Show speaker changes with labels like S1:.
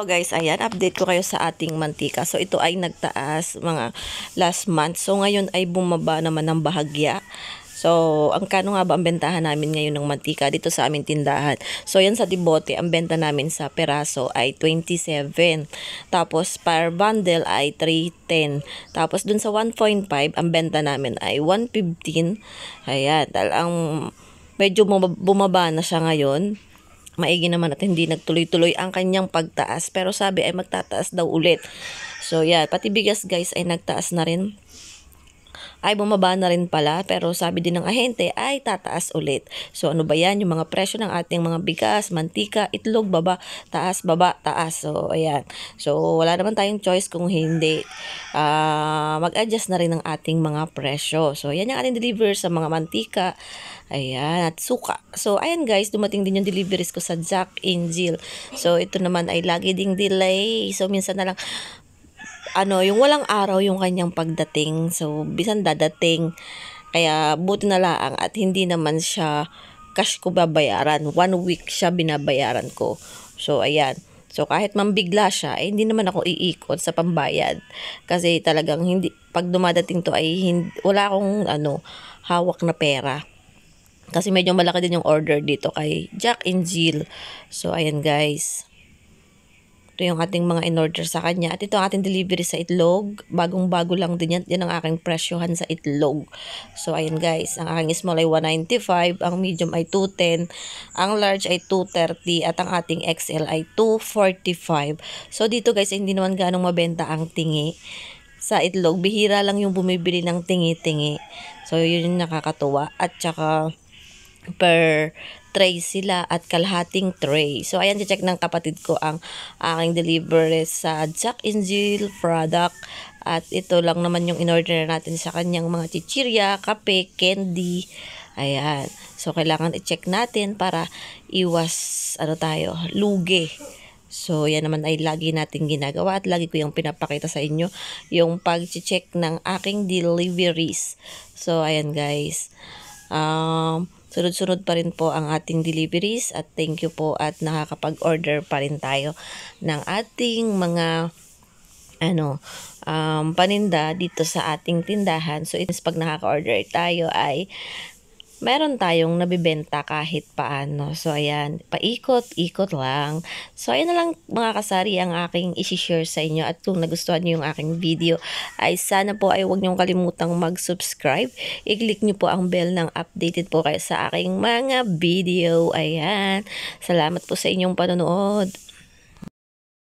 S1: So guys, ayan, update ko kayo sa ating mantika. So ito ay nagtaas mga last month. So ngayon ay bumaba naman ng bahagya. So, ang kano nga ba ang bentahan namin ngayon ng mantika dito sa aming tindahan? So, yan sa tibote, ang benta namin sa peraso ay 27. Tapos, per bundle ay 310. Tapos, dun sa 1.5, ang benta namin ay 115. Ayan, ang medyo bumaba na siya ngayon. Maigi naman at hindi nagtuloy-tuloy ang kanyang pagtaas. Pero sabi ay magtataas daw ulit. So, yan. Pati bigas guys ay nagtaas na rin. Ay bumaba na rin pala, pero sabi din ng ahente ay tataas ulit. So ano ba yan? Yung mga presyo ng ating mga bigas, mantika, itlog, baba, taas, taas. So ayan. So wala naman tayong choice kung hindi mag-adjust na rin ng ating mga presyo. So yan yung ating deliver sa mga mantika. Ayan, at suka. So ayan guys, dumating din yung deliveries ko sa Jack and Jill. So ito naman ay lagi ding delay. So minsan na lang yung walang araw yung kanyang pagdating. So, bisan dadating. Kaya, buti na lang at hindi naman siya cash ko babayaran. 1 week siya binabayaran ko. So, ayan. So, kahit mambigla siya, hindi naman ako iikot sa pambayad. Kasi talagang hindi, pag dumadating to ay wala akong hawak na pera. Kasi medyo malaki din yung order dito kay Jack and Jill. So, ayan guys. Ito yung ating mga in-order sa kanya. At ito ang ating delivery sa itlog. Bagong-bago lang din yan. Yan ang aking presyohan sa itlog. So, ayan guys. Ang aking small ay 195. Ang medium ay 210. Ang large ay 230. At ang ating XL ay 245. So, dito guys, hindi naman ganong mabenta ang tingi sa itlog. Bihira lang yung bumibili ng tingi-tingi. So, yun yung nakakatuwa. At saka, per tray sila at kalahating tray. So, ayan, check ng kapatid ko ang aking delivery sa Jack and Jill product. At ito lang naman yung in-order natin sa kanyang mga chichirya, kape, candy. Ayan. So, kailangan i-check natin para iwas, lugi. So, yan naman ay lagi natin ginagawa at lagi ko yung pinapakita sa inyo yung pag-check ng aking deliveries. So, ayan guys. Sunod-sunod pa rin po ang ating deliveries at thank you po at nakakapag-order pa rin tayo ng ating mga paninda dito sa ating tindahan. So, pag nakaka-order tayo ay meron tayong nabibenta kahit paano. So, ayan, paikot-ikot lang. So, ayan na lang mga kasari ang aking isi-share sa inyo. At kung nagustuhan nyo yung aking video, ay sana po ay huwag nyo kalimutang mag-subscribe. I-click nyo po ang bell ng updated po kayo sa aking mga video. Ayan. Salamat po sa inyong panonood.